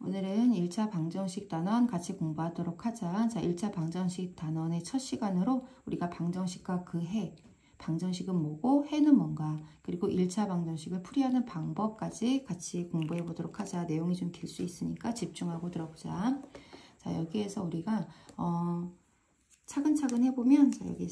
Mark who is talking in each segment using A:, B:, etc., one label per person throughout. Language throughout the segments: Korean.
A: 오늘은 1차 방정식 단원 같이 공부하도록 하자. 자, 1차 방정식 단원의 첫 시간으로 우리가 방정식과 그 해, 방정식은 뭐고 해는 뭔가, 그리고 1차 방정식을 풀이하는 방법까지 같이 공부해 보도록 하자. 내용이 좀 길 수 있으니까 집중하고 들어보자. 자, 여기에서 우리가 차근차근 해보면, 자, 여기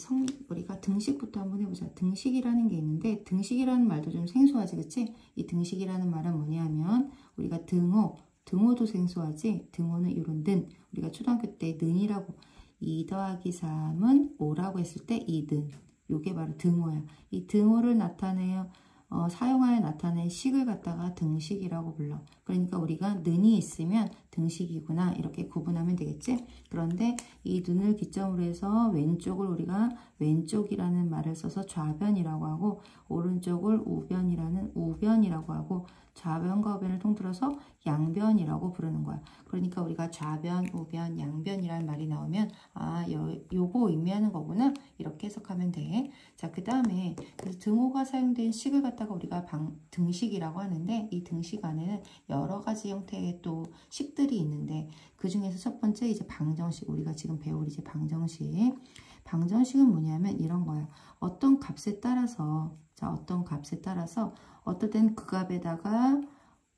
A: 우리가 등식부터 한번 해보자. 등식이라는 게 있는데, 등식이라는 말도 좀 생소하지, 그치? 이 등식이라는 말은 뭐냐면, 우리가 등호도 생소하지? 등호는 이런 는, 우리가 초등학교 때 는이라고, 2 더하기 3은 5라고 했을 때 이 는, 요게 바로 등호야. 이 등호를 사용하여 나타낸 식을 갖다가 등식이라고 불러. 그러니까 우리가 는이 있으면 등식이구나 이렇게 구분하면 되겠지? 그런데 이 는을 기점으로 해서 왼쪽을 우리가 왼쪽이라는 말을 써서 좌변이라고 하고, 오른쪽을 우변이라고 하고, 좌변과 우변을 통틀어서 양변이라고 부르는 거야. 그러니까 우리가 좌변, 우변, 양변이라는 말이 나오면 요거 의미하는 거구나 이렇게 해석하면 돼. 자, 그 다음에 등호가 사용된 식을 갖다가 우리가 등식이라고 하는데, 이 등식 안에는 여러 가지 형태의 또 식들이 있는데, 그 중에서 첫 번째 이제 방정식, 우리가 지금 배울 이제 방정식. 방정식은 뭐냐면 이런 거야. 어떤 값에 따라서 어떨 땐 그 값에다가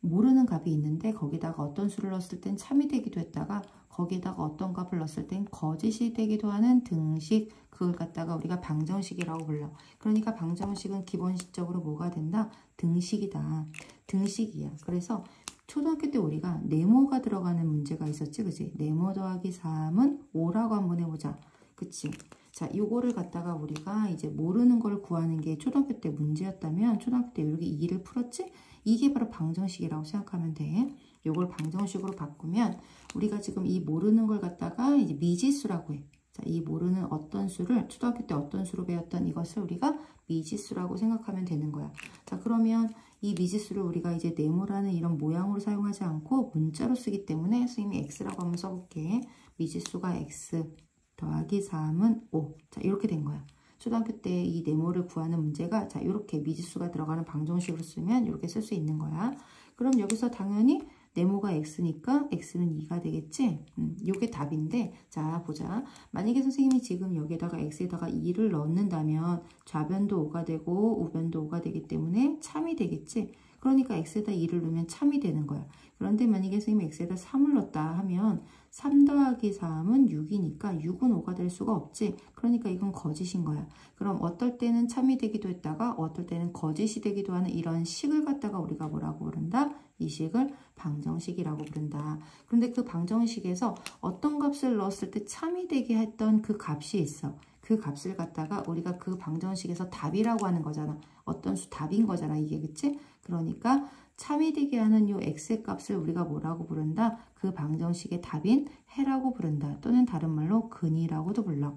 A: 모르는 값이 있는데 거기다가 어떤 수를 넣었을 땐 참이 되기도 했다가 거기에다가 어떤 값을 넣었을 땐 거짓이 되기도 하는 등식, 그걸 갖다가 우리가 방정식이라고 불러. 그러니까 방정식은 기본적으로 뭐가 된다? 등식이다. 등식이야. 그래서 초등학교 때 우리가 네모가 들어가는 문제가 있었지, 그치? 네모 더하기 3은 5라고 한번 해보자. 그치? 자, 요거를 갖다가 우리가 이제 모르는 걸 구하는 게 초등학교 때 문제였다면 초등학교 때 이렇게 2를 풀었지? 이게 바로 방정식이라고 생각하면 돼. 요걸 방정식으로 바꾸면 우리가 지금 이 모르는 걸 갖다가 이제 미지수라고 해. 자, 이 모르는 어떤 수를 초등학교 때 어떤 수로 배웠던 이것을 우리가 미지수라고 생각하면 되는 거야. 자, 그러면 이 미지수를 우리가 이제 네모라는 이런 모양으로 사용하지 않고 문자로 쓰기 때문에 선생님이 x라고 한번 써볼게. 미지수가 x 더하기 3은 5. 자, 이렇게 된 거야. 초등학교 때 이 네모를 구하는 문제가, 자, 이렇게 미지수가 들어가는 방정식으로 쓰면 이렇게 쓸 수 있는 거야. 그럼 여기서 당연히 네모가 x니까 x는 2가 되겠지? 요게 답인데, 자, 보자. 만약에 선생님이 지금 여기에다가 x에다가 2를 넣는다면 좌변도 5가 되고 우변도 5가 되기 때문에 참이 되겠지? 그러니까 x에다 2를 넣으면 참이 되는 거야. 그런데 만약에 선생님이 x에다 3을 넣었다 하면 3 더하기 3은 6이니까 6은 5가 될 수가 없지. 그러니까 이건 거짓인 거야. 그럼 어떨 때는 참이 되기도 했다가 어떨 때는 거짓이 되기도 하는 이런 식을 갖다가 우리가 뭐라고 부른다? 이 식을 방정식이라고 부른다. 그런데 그 방정식에서 어떤 값을 넣었을 때 참이 되게 했던 그 값이 있어. 그 값을 갖다가 우리가 그 방정식에서 답이라고 하는 거잖아. 어떤 수 답인 거잖아, 이게, 그치? 그러니까 참이 되게 하는 요 x의 값을 우리가 뭐라고 부른다? 그 방정식의 답인 해라고 부른다. 또는 다른 말로 근이라고도 불러.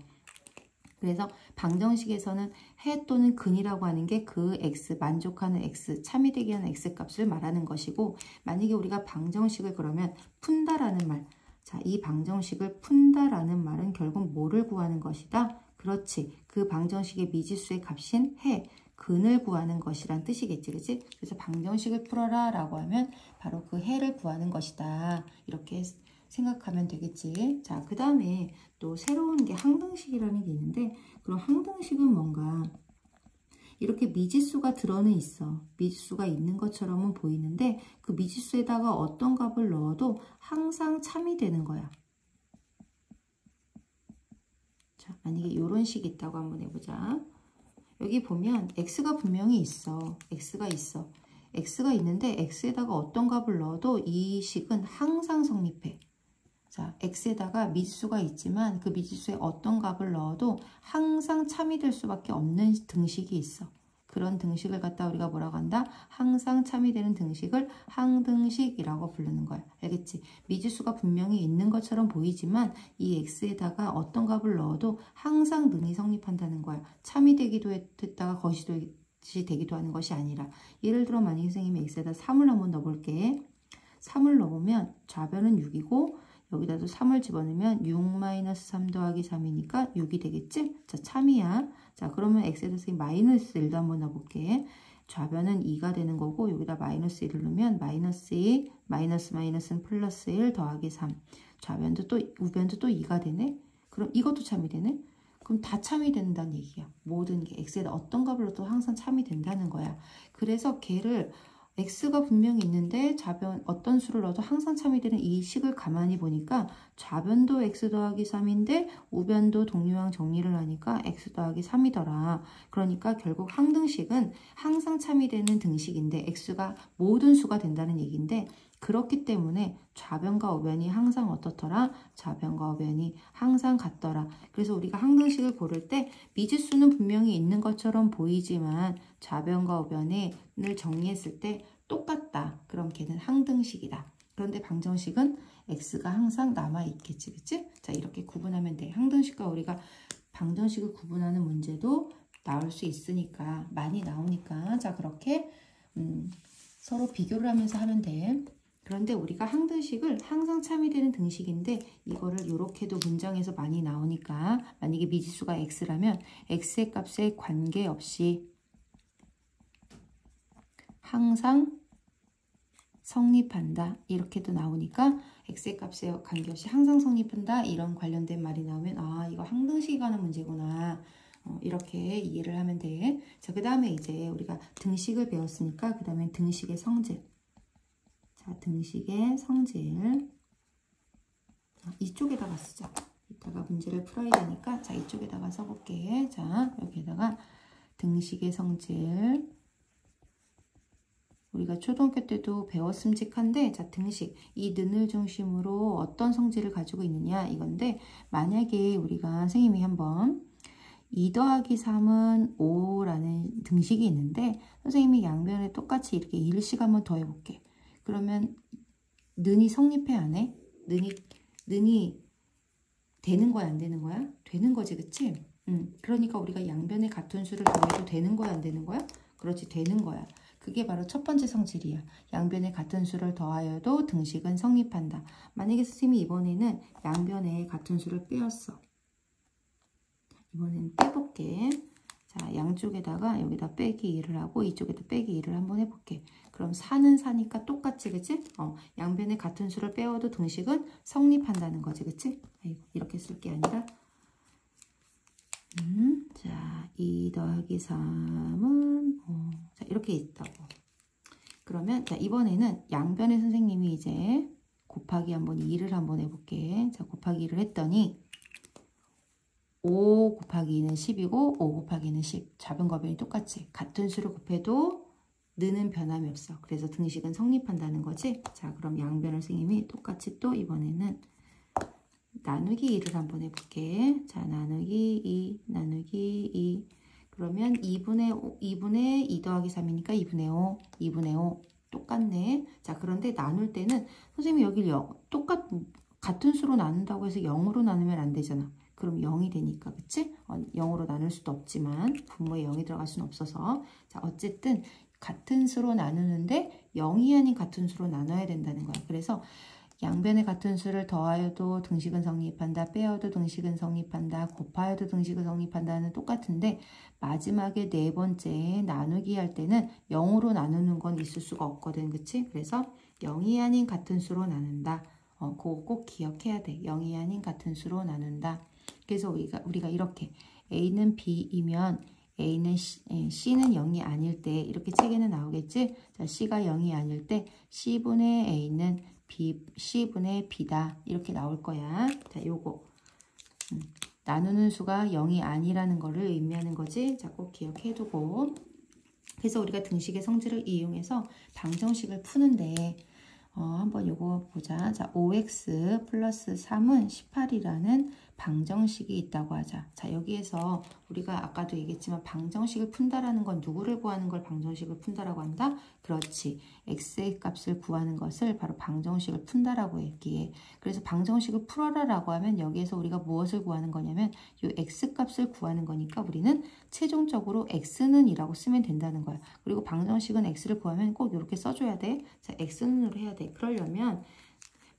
A: 그래서 방정식에서는 해 또는 근이라고 하는 게 그 x, 만족하는 x, 참이 되게 하는 x 값을 말하는 것이고, 만약에 우리가 방정식을 그러면 푼다라는 말, 자, 이 방정식을 푼다라는 말은 결국 뭐를 구하는 것이다? 그렇지. 그 방정식의 미지수의 값인 해, 근을 구하는 것이란 뜻이겠지, 그치? 그래서 방정식을 풀어라 라고 하면 바로 그 해를 구하는 것이다. 이렇게 생각하면 되겠지. 자, 그 다음에 또 새로운 게 항등식이라는 게 있는데, 그럼 항등식은 뭔가 이렇게 미지수가 들어는 있어. 미지수가 있는 것처럼은 보이는데 그 미지수에다가 어떤 값을 넣어도 항상 참이 되는 거야. 자, 만약에 이런 식이 있다고 한번 해보자. 여기 보면 x가 분명히 있어. x가 있어. x가 있는데 x에다가 어떤 값을 넣어도 이 식은 항상 성립해. 자, x에다가 미지수가 있지만 그 미지수에 어떤 값을 넣어도 항상 참이 될 수밖에 없는 등식이 있어. 그런 등식을 갖다 우리가 뭐라고 한다? 항상 참이 되는 등식을 항등식이라고 부르는 거야. 알겠지? 미지수가 분명히 있는 것처럼 보이지만 이 x에다가 어떤 값을 넣어도 항상 능이 성립한다는 거야. 참이 되기도 했다가 거짓이 되기도 하는 것이 아니라, 예를 들어 만약에 선생님이 x에다 3을 한번 넣어볼게. 3을 넣으면 좌변은 6이고 여기다도 3을 집어넣으면 6-3 더하기 3이니까 6이 되겠지? 자, 참이야. 자, 그러면 x에 대해서 마이너스 1도 한번 넣어볼게.
B: 좌변은 2가 되는 거고 여기다 마이너스 1을 넣으면 마이너스 2, 마이너스는 플러스 1 더하기 3. 좌변도 또 우변도 또 2가 되네. 그럼 이것도 참이 되네. 그럼 다 참이 된다는 얘기야. 모든 게 x에 어떤 값을 넣어도 항상 참이 된다는 거야. 그래서 걔를 x가 분명히 있는데 좌변 어떤 수를 넣어도 항상 참이 되는 이 식을 가만히 보니까 좌변도 x 더하기 3인데 우변도 동류항 정리를 하니까 x 더하기 3이더라. 그러니까 결국 항등식은 항상 참이 되는 등식인데 x가 모든 수가 된다는 얘기인데 그렇기 때문에 좌변과 우변이 항상 어떻더라? 좌변과 우변이 항상 같더라. 그래서 우리가 항등식을 고를 때 미지수는 분명히 있는 것처럼 보이지만 좌변과 우변을 정리했을 때 똑같다. 그럼 걔는 항등식이다. 그런데 방정식은 x가 항상 남아있겠지. 그치? 자, 이렇게 구분하면 돼. 항등식과 우리가 방정식을 구분하는 문제도 나올 수 있으니까 많이 나오니까 자, 그렇게 서로 비교를 하면서 하면 돼. 그런데 우리가 항등식을 항상 참이 되는 등식인데 이거를 이렇게도 문장에서 많이 나오니까 만약에 미지수가 x라면 x의 값에 관계없이 항상 성립한다. 이렇게도 나오니까 x의 값에 관계없이 항상 성립한다. 이런 관련된 말이 나오면 아, 이거 항등식이 가는 문제구나. 이렇게 이해를 하면 돼. 자, 그 다음에 이제 우리가 등식을 배웠으니까 그 다음에 등식의 성질. 자, 등식의 성질. 이쪽에다가 쓰자. 이따가 문제를 풀어야 되니까 자, 이쪽에다가 써볼게. 자, 여기에다가 등식의 성질. 우리가 초등학교 때도 배웠음직한데 자, 등식. 이 는을 중심으로 어떤 성질을 가지고 있느냐 이건데 만약에 우리가 선생님이 한번 2 더하기 3은 5라는 등식이 있는데 선생님이 양변에 똑같이 이렇게 1씩 한번 더 해볼게. 그러면 는이 성립해 안 해? 는이 되는 거야 안 되는 거야? 되는 거지 그치? 그러니까 우리가 양변에 같은 수를 더해도 되는 거야 안 되는 거야? 그렇지 되는 거야. 그게 바로 첫 번째 성질이야. 양변에 같은 수를 더하여도 등식은 성립한다. 만약에 선생님이 이번에는 양변에 같은 수를 빼었어. 이번엔 빼볼게. 자, 양쪽에다가 여기다 빼기 1을 하고 이쪽에다 빼기 1을 한번 해볼게. 그럼 4는 4니까 똑같지, 그치? 양변에 같은 수를 빼어도 등식은 성립한다는 거지, 그치? 아이고, 이렇게 쓸 게 아니라. 자, 2 더하기 3은, 자, 이렇게 있다고. 그러면, 자, 이번에는 양변에 선생님이 이제 곱하기 한번 2를 한번 해볼게. 자, 곱하기 2를 했더니, 5 곱하기 2는 10이고 5 곱하기 2는 10. 좌변과 변이 똑같지. 같은 수를 곱해도 는은 변함이 없어. 그래서 등식은 성립한다는 거지. 자, 그럼 양변을 선생님이 똑같이 또 이번에는 나누기 2를 한번 해볼게. 자, 나누기 2, 나누기 2. 그러면 2분의 2 더하기 3이니까 2분의 5, 2분의 5. 똑같네. 자, 그런데 나눌 때는 선생님이 여기 같은 수로 나눈다고 해서 0으로 나누면 안 되잖아. 그럼 0이 되니까, 그치? 0으로 나눌 수도 없지만 분모에 0이 들어갈 수는 없어서 자, 어쨌든 같은 수로 나누는데 0이 아닌 같은 수로 나눠야 된다는 거야. 그래서 양변에 같은 수를 더하여도 등식은 성립한다. 빼어도 등식은 성립한다. 곱하여도 등식은 성립한다는 똑같은데 마지막에 네 번째 나누기 할 때는 0으로 나누는 건 있을 수가 없거든. 그치? 그래서 0이 아닌 같은 수로 나눈다. 그거 꼭 기억해야 돼. 0이 아닌 같은 수로 나눈다. 그래서 우리가 이렇게 A는 B이면 A는 C는 0이 아닐 때 이렇게 책에는 나오겠지? 자, C가 0이 아닐 때 C분의 A는 C분의 B다. 이렇게 나올 거야. 자, 요거. 나누는 수가 0이 아니라는 거를 의미하는 거지. 자, 꼭 기억해두고. 그래서 우리가 등식의 성질을 이용해서 방정식을 푸는데 한번 요거 보자. 자, 5x 플러스 3은 18이라는 방정식이 있다고 하자. 자, 여기에서 우리가 아까도 얘기했지만 방정식을 푼다라는 건 누구를 구하는 걸 방정식을 푼다라고 한다? 그렇지. x의 값을 구하는 것을 바로 방정식을 푼다라고 얘기해. 그래서 방정식을 풀어라라고 하면 여기에서 우리가 무엇을 구하는 거냐면 이 x 값을 구하는 거니까 우리는 최종적으로 x는 이라고 쓰면 된다는 거야. 그리고 방정식은 x를 구하면 꼭 이렇게 써줘야 돼. 자, x는으로 해야 돼. 그러려면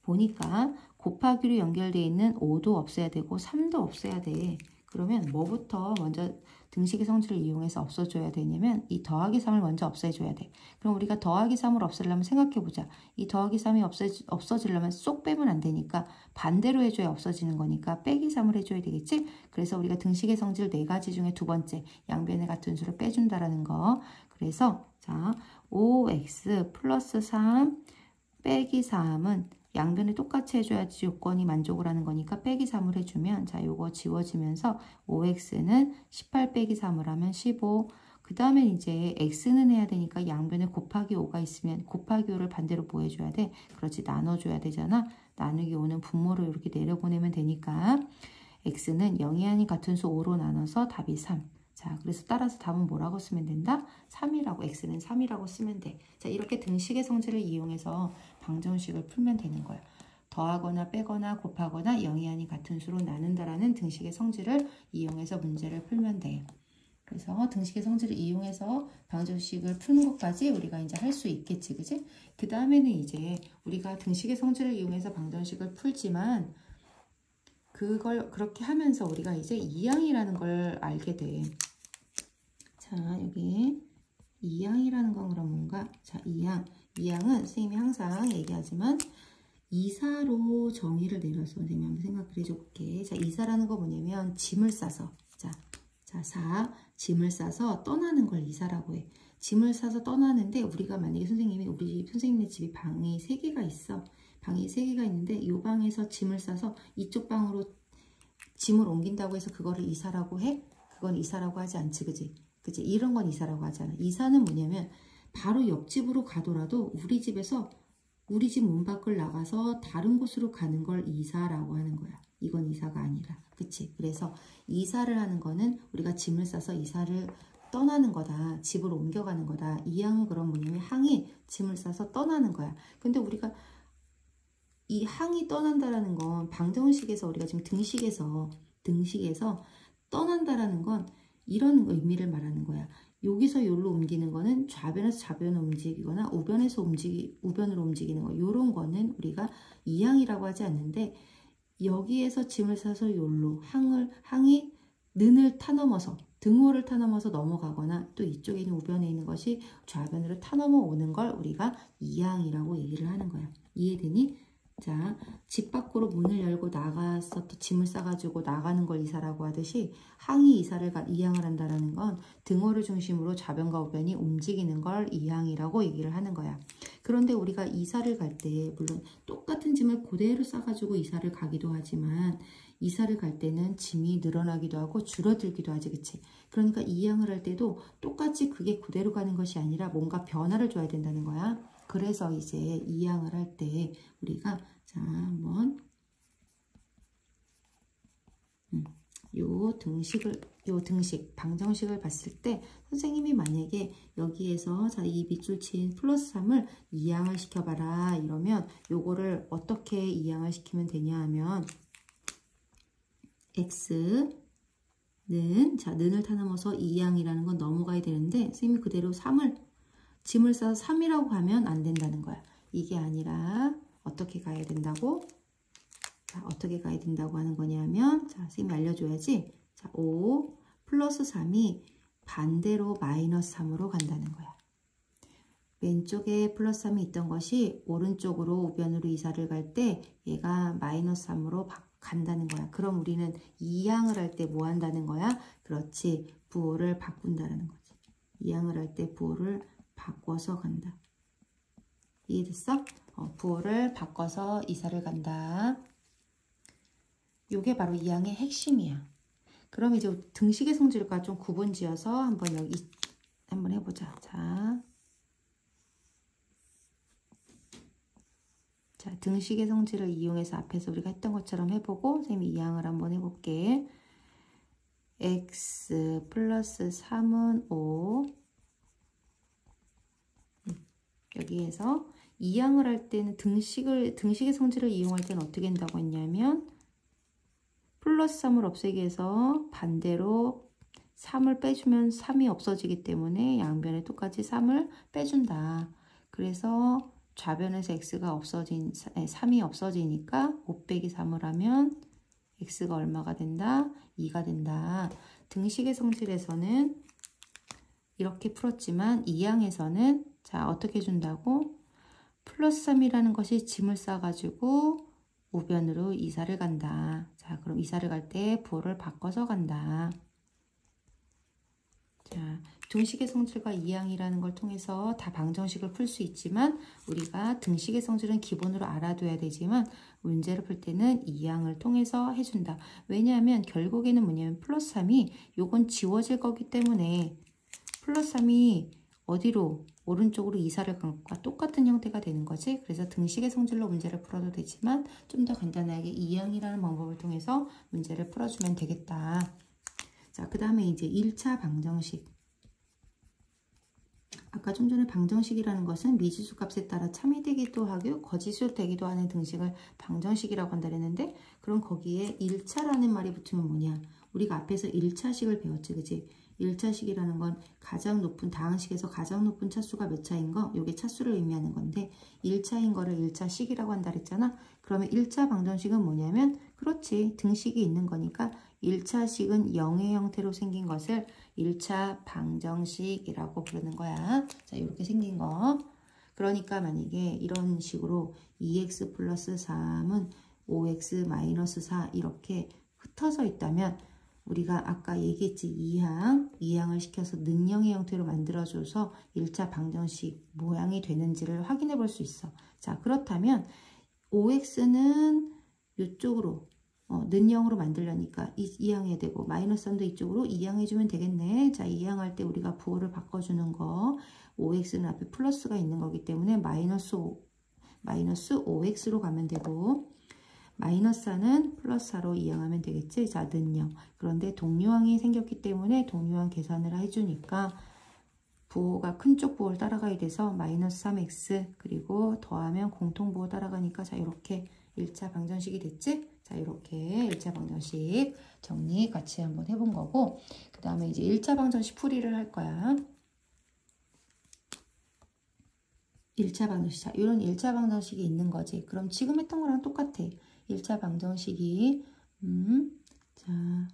B: 보니까 곱하기로 연결되어 있는 5도 없애야 되고 3도 없애야 돼. 그러면 뭐부터 먼저 등식의 성질을 이용해서 없어줘야 되냐면 이 더하기 3을 먼저 없애줘야 돼. 그럼 우리가 더하기 3을 없애려면 생각해보자. 이 더하기 3이 없어지려면 쏙 빼면 안 되니까 반대로 해줘야 없어지는 거니까 빼기 3을 해줘야 되겠지? 그래서 우리가 등식의 성질 4가지 중에 두 번째 양변의 같은 수를 빼준다라는 거. 그래서 자 5x 플러스 3 빼기 3은 양변을 똑같이 해줘야지 요건이 만족을 하는 거니까 빼기 3을 해주면 자 요거 지워지면서 5x는 18 빼기 3을 하면 15. 그 다음에 이제 x는 해야 되니까 양변에 곱하기 5가 있으면 곱하기 5를 반대로 뭐 해줘야 돼? 그렇지 나눠줘야 되잖아. 나누기 5는 분모로 이렇게 내려보내면 되니까 x는 0이 아닌 같은 수 5로 나눠서 답이 3. 자, 그래서 따라서 답은 뭐라고 쓰면 된다? 3이라고, x는 3이라고 쓰면 돼. 자, 이렇게 등식의 성질을 이용해서 방정식을 풀면 되는 거야. 더하거나 빼거나 곱하거나 0이 아닌 같은 수로 나눈다라는 등식의 성질을 이용해서 문제를 풀면 돼. 그래서 등식의 성질을 이용해서 방정식을 푸는 것까지 우리가 이제 할 수 있겠지, 그지? 그 다음에는 이제 우리가 등식의 성질을 이용해서 방정식을 풀지만 그걸 그렇게 하면서 우리가 이제 이항이라는 걸 알게 돼. 자, 여기 이항이라는 건 그럼 뭔가? 자, 이항은 선생님이 항상 얘기하지만 이사로 정의를 내려서 선생님이 한번 생각을 해줘 볼게. 자, 이사라는 거 뭐냐면 짐을 싸서 짐을 싸서 떠나는 걸 이사라고 해. 짐을 싸서 떠나는데 우리가 만약에 우리 선생님네 집이 방이 3개가 있어. 방이 3개가 있는데 이 방에서 짐을 싸서 이쪽 방으로 짐을 옮긴다고 해서 그거를 이사라고 해? 그건 이사라고 하지 않지, 그지? 그치? 이런 건 이사라고 하지 않아. 이사는 뭐냐면 바로 옆집으로 가더라도 우리 집에서 우리 집 문 밖을 나가서 다른 곳으로 가는 걸 이사라고 하는 거야. 이건 이사가 아니라. 그치? 그래서 이사를 하는 거는 우리가 짐을 싸서 이사를 떠나는 거다. 집을 옮겨가는 거다. 이항은 그런 뭐냐면 항이 짐을 싸서 떠나는 거야. 근데 우리가 이 항이 떠난다라는 건 방정식에서 우리가 지금 등식에서 떠난다라는 건 이런 의미를 말하는 거야. 여기서 여기로 옮기는 거는 좌변에서 좌변으로 움직이거나 우변으로 움직이는 거. 요런 거는 우리가 이항이라고 하지 않는데 여기에서 짐을 싸서 여기로 항이 는을 타넘어서 등호를 타넘어서 넘어가거나 또 이쪽에 있는 우변에 있는 것이 좌변으로 타넘어 오는 걸 우리가 이항이라고 얘기를 하는 거야. 이해되니? 자, 집 밖으로 문을 열고 나가서 또 짐을 싸가지고 나가는 걸 이사라고 하듯이 항이 이항을 한다는 건 등호를 중심으로 좌변과 우변이 움직이는 걸 이항이라고 얘기를 하는 거야. 그런데 우리가 이사를 갈 때 물론 똑같은 짐을 그대로 싸가지고 이사를 가기도 하지만 이사를 갈 때는 짐이 늘어나기도 하고 줄어들기도 하지, 그치? 그러니까 이항을 할 때도 똑같이 그게 그대로 가는 것이 아니라 뭔가 변화를 줘야 된다는 거야. 그래서 이제 이항을 할 때 우리가 자 한번 요 등식 방정식을 봤을 때 선생님이 만약에 여기에서 자 이 밑줄 친 플러스 3을 이항을 시켜봐라 이러면 요거를 어떻게 이항을 시키면 되냐 하면 x는 자 는을 타넘어서 이항이라는 건 넘어가야 되는데 선생님이 그대로 짐을 싸서 3이라고 하면 안 된다는 거야. 이게 아니라 어떻게 가야 된다고? 자, 어떻게 가야 된다고 하는 거냐면 자, 선생님이 알려줘야지. 자, 5 플러스 3이 반대로 마이너스 3으로 간다는 거야. 왼쪽에 플러스 3이 있던 것이 오른쪽으로 우변으로 이사를 갈 때 얘가 마이너스 3으로 간다는 거야. 그럼 우리는 이항을 할 때 뭐 한다는 거야? 그렇지. 부호를 바꾼다는 거지. 이항을 할 때 부호를 바꿔서 간다. 이해됐어? 부호를 바꿔서 이사를 간다. 요게 바로 이항의 핵심이야. 그럼 이제 등식의 성질과 좀 구분지어서 한번 여기 한번 해보자. 자, 등식의 성질을 이용해서 앞에서 우리가 했던 것처럼 해보고 선생님이 이항을 한번 해볼게. x 플러스 3은 5 여기에서 이항을 할 때는 등식의 성질을 이용할 때는 어떻게 한다고 했냐면 플러스 3을 없애기 위해서 반대로 3을 빼주면 3이 없어지기 때문에 양변에 똑같이 3을 빼준다. 그래서 좌변에서 x가 3이 없어지니까 5 빼기 3을 하면 x가 얼마가 된다? 2가 된다. 등식의 성질에서는 이렇게 풀었지만 이항에서는 자 어떻게 준다고? 플러스 3이라는 것이 짐을 싸가지고 우변으로 이사를 간다. 자 그럼 이사를 갈 때 부호를 바꿔서 간다. 자 등식의 성질과 이항이라는 걸 통해서 다 방정식을 풀 수 있지만 우리가 등식의 성질은 기본으로 알아둬야 되지만 문제를 풀 때는 이항을 통해서 해준다. 왜냐하면 결국에는 뭐냐면 플러스 3이 요건 지워질 거기 때문에 플러스 3이 어디로? 오른쪽으로 이사를 간 것과 똑같은 형태가 되는 거지. 그래서 등식의 성질로 문제를 풀어도 되지만 좀 더 간단하게 이항이라는 방법을 통해서 문제를 풀어주면 되겠다. 자, 그 다음에 이제 1차 방정식. 아까 좀 전에 방정식이라는 것은 미지수 값에 따라 참이되기도 하고 거짓으로 되기도 하는 등식을 방정식이라고 한다 그랬는데 그럼 거기에 1차라는 말이 붙으면 뭐냐? 우리가 앞에서 1차식을 배웠지, 그지? 1차식이라는 건 가장 높은 다항식에서 가장 높은 차수가 몇 차인 거? 요게 차수를 의미하는 건데 1차인 거를 1차식이라고 한다 그랬잖아. 그러면 1차 방정식은 뭐냐면 그렇지, 등식이 있는 거니까 1차식은 0의 형태로 생긴 것을 1차 방정식이라고 부르는 거야. 자, 이렇게 생긴 거. 그러니까 만약에 이런 식으로 2x 플러스 3은 5x 마이너스 4 이렇게 흩어져 있다면 우리가 아까 얘기했지, 이항을 시켜서 능형의 형태로 만들어줘서 1차 방정식 모양이 되는지를 확인해 볼 수 있어. 자, 그렇다면 5x는 이쪽으로 능형으로 만들려니까 이항해야 되고 마이너스 3도 이쪽으로 이항해주면 되겠네. 자, 이항할 때 우리가 부호를 바꿔주는 거 5x는 앞에 플러스가 있는 거기 때문에 마이너스 5x로 가면 되고 마이너스 4는 플러스 4로 이항하면 되겠지. 자, 능형. 그런데 동류항이 생겼기 때문에 동류항 계산을 해주니까 부호가 큰 쪽 부호를 따라가야 돼서 마이너스 3x 그리고 더하면 공통부호 따라가니까 자, 이렇게 1차 방정식이 됐지? 자, 이렇게 1차 방정식 정리 같이 한번 해본 거고 그 다음에 이제 1차 방정식 풀이를 할 거야. 1차 방정식. 자, 이런 1차 방정식이 있는 거지. 그럼 지금 했던 거랑 똑같아. 1차 방정식이 자,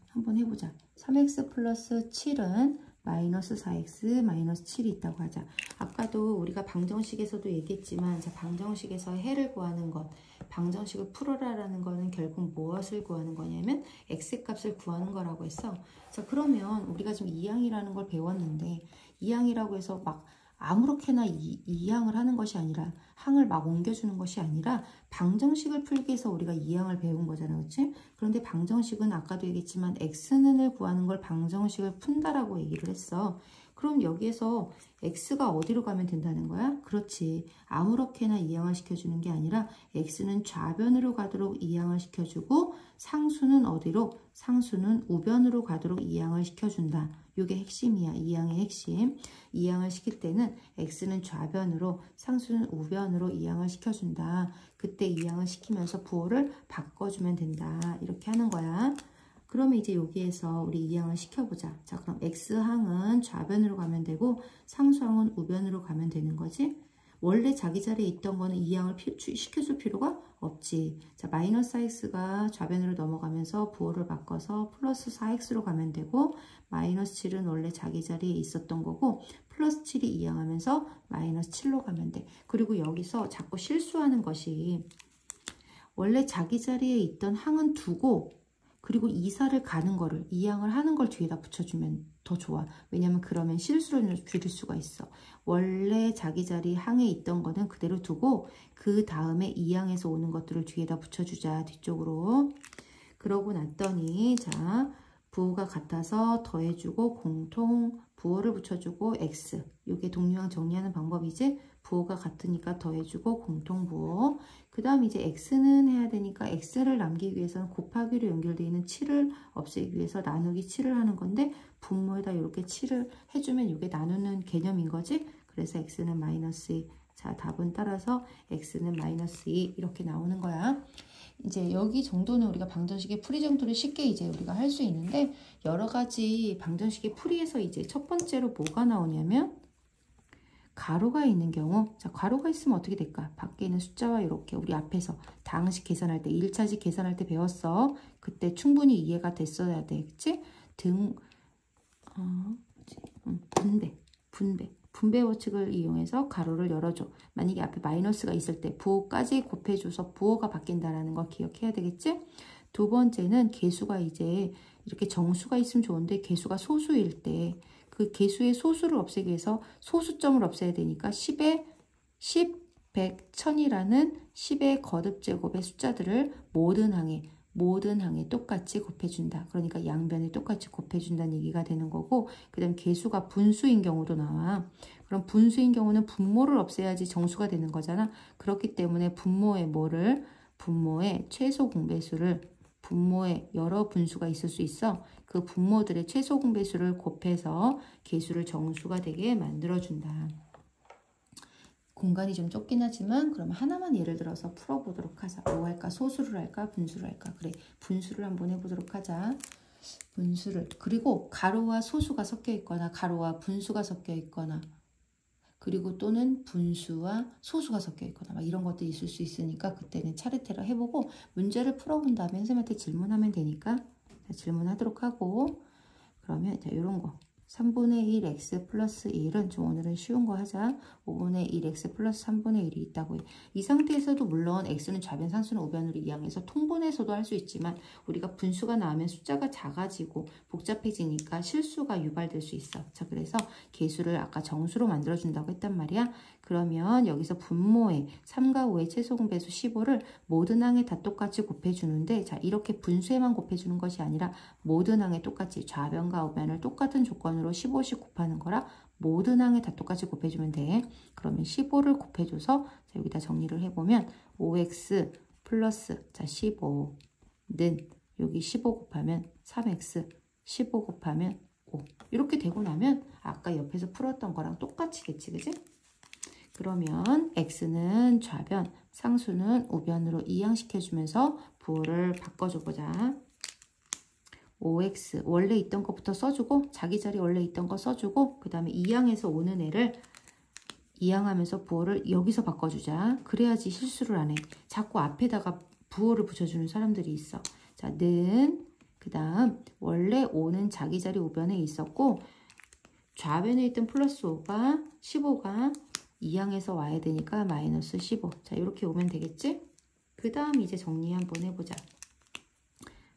B: 한번 해보자. 3x 플러스 7은 마이너스 4x 마이너스 7이 있다고 하자. 아까도 우리가 방정식에서도 얘기했지만 자, 방정식에서 해를 구하는 것, 방정식을 풀어라라는 거는 결국 무엇을 구하는 거냐면 x값을 구하는 거라고 했어. 자, 그러면 우리가 지금 이항이라는 걸 배웠는데 이항이라고 해서 막 아무렇게나 이항을 하는 것이 아니라 항을 막 옮겨주는 것이 아니라 방정식을 풀기 위해서 우리가 이항을 배운 거잖아, 그렇지? 그런데 방정식은 아까도 얘기했지만 x는을 구하는 걸 방정식을 푼다라고 얘기를 했어. 그럼 여기에서 x가 어디로 가면 된다는 거야? 그렇지. 아무렇게나 이항을 시켜주는 게 아니라 x는 좌변으로 가도록 이항을 시켜주고 상수는 어디로? 상수는 우변으로 가도록 이항을 시켜준다. 이게 핵심이야. 이항의 핵심. 이항을 시킬 때는 x는 좌변으로 상수는 우변으로 이항을 시켜준다. 그때 이항을 시키면서 부호를 바꿔주면 된다. 이렇게 하는 거야. 그러면 이제 여기에서 우리 이항을 시켜보자. 자, 그럼 x항은 좌변으로 가면 되고 상수항은 우변으로 가면 되는 거지. 원래 자기 자리에 있던 거는 이항을 시켜줄 필요가 없지. 자, 마이너스 4x가 좌변으로 넘어가면서 부호를 바꿔서 플러스 4x로 가면 되고 마이너스 7은 원래 자기 자리에 있었던 거고 플러스 7이 이항하면서 마이너스 7로 가면 돼. 그리고 여기서 자꾸 실수하는 것이 원래 자기 자리에 있던 항은 두고 그리고 이사를 가는 거를 이항을 하는 걸 뒤에다 붙여주면 더 좋아. 왜냐면 그러면 실수를 줄일 수가 있어. 원래 자기 자리 항에 있던 거는 그대로 두고 그 다음에 이항에서 오는 것들을 뒤에다 붙여주자. 뒤쪽으로. 그러고 났더니 자, 부호가 같아서 더해주고 공통 부호를 붙여주고 x. 이게 동류항 정리하는 방법이지. 부호가 같으니까 더해주고 공통 부호. 그 다음 이제 x는 해야 되니까 x를 남기기 위해서는 곱하기로 연결되어 있는 7을 없애기 위해서 나누기 7을 하는 건데 분모에다 이렇게 7을 해주면 이게 나누는 개념인 거지. 그래서 x는 마이너스 2. 자, 답은 따라서 x는 마이너스 2 이렇게 나오는 거야. 이제 여기 정도는 우리가 방정식의 풀이 정도를 쉽게 이제 우리가 할 수 있는데 여러 가지 방정식의 풀이에서 이제 첫 번째로 뭐가 나오냐면 가로가 있는 경우, 자, 가로가 있으면 어떻게 될까? 밖에 있는 숫자와 이렇게 우리 앞에서 다항식 계산할 때, 1차식 계산할 때 배웠어. 그때 충분히 이해가 됐어야 되겠지? 분배 법칙을 이용해서 가로를 열어줘. 만약에 앞에 마이너스가 있을 때 부호까지 곱해줘서 부호가 바뀐다라는 걸 기억해야 되겠지? 두 번째는 개수가 이제 이렇게 정수가 있으면 좋은데 개수가 소수일 때 그 개수의 소수를 없애기 위해서 소수점을 없애야 되니까 10에 10, 100, 1000이라는 10의 거듭제곱의 숫자들을 모든 항에 똑같이 곱해준다. 그러니까 양변에 똑같이 곱해준다는 얘기가 되는 거고, 그 다음 개수가 분수인 경우도 나와. 그럼 분수인 경우는 분모를 없애야지 정수가 되는 거잖아. 그렇기 때문에 분모의 최소 공배수를, 분모에 여러 분수가 있을 수 있어. 그 분모들의 최소 공배수를 곱해서 개수를 정수가 되게 만들어준다. 공간이 좀 좁긴 하지만 그럼 하나만 예를 들어서 풀어보도록 하자. 뭐 할까? 소수를 할까? 분수를 할까? 그래, 분수를 한번 해보도록 하자. 분수를. 그리고 가로와 소수가 섞여 있거나 가로와 분수가 섞여 있거나 그리고 또는 분수와 소수가 섞여 있거나 막 이런 것들이 있을 수 있으니까 그때는 차례대로 해보고 문제를 풀어본 다음에 선생님한테 질문하면 되니까 질문하도록 하고, 그러면 자, 이런 거 3분의 1 x 플러스 1은 좀 오늘은 쉬운 거 하자. 5분의 1 x 플러스 3분의 1이 있다고 해. 이 상태에서도 물론 x는 좌변, 상수는 우변으로 이항해서 통분해서도 할 수 있지만 우리가 분수가 나오면 숫자가 작아지고 복잡해지니까 실수가 유발될 수 있어. 자, 그래서 개수를 아까 정수로 만들어준다고 했단 말이야. 그러면 여기서 분모에 3과 5의 최소공배수 15를 모든 항에 다 똑같이 곱해주는데, 자, 이렇게 분수에만 곱해주는 것이 아니라 모든 항에 똑같이 좌변과 우변을 똑같은 조건으로 15씩 곱하는 거라 모든 항에 다 똑같이 곱해주면 돼. 그러면 15를 곱해줘서 자, 여기다 정리를 해보면 5x 플러스 자 15는 여기 15 곱하면 3x 15 곱하면 5 이렇게 되고 나면 아까 옆에서 풀었던 거랑 똑같이겠지, 그지? 그러면 x는 좌변, 상수는 우변으로 이항시켜주면서 부호를 바꿔줘보자. 5x 원래 있던 것부터 써주고 자기 자리 원래 있던 거 써주고 그 다음에 이항에서 오는 애를 이항하면서 부호를 여기서 바꿔주자. 그래야지 실수를 안 해. 자꾸 앞에다가 부호를 붙여주는 사람들이 있어. 자, 는 그 다음 원래 5는 자기 자리 우변에 있었고 좌변에 있던 플러스 5가 15가 이항에서 와야 되니까 마이너스 15. 자, 이렇게 오면 되겠지? 그 다음 이제 정리 한번 해보자.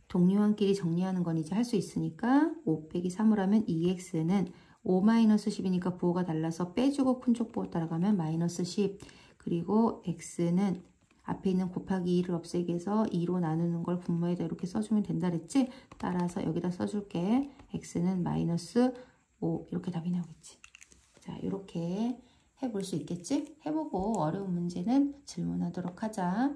B: 동료한끼리 정리하는 건 이제 할 수 있으니까 5 빼기 3을 하면 2x는 5-10이니까 부호가 달라서 빼주고 큰 쪽 부호 따라가면 마이너스 10. 그리고 x는 앞에 있는 곱하기 2를 없애기 위해서 2로 나누는 걸 분모에다 이렇게 써주면 된다 그랬지? 따라서 여기다 써줄게. x는 마이너스 5 이렇게 답이 나오겠지. 자, 이렇게 해볼 수 있겠지? 해보고 어려운 문제는 질문하도록 하자.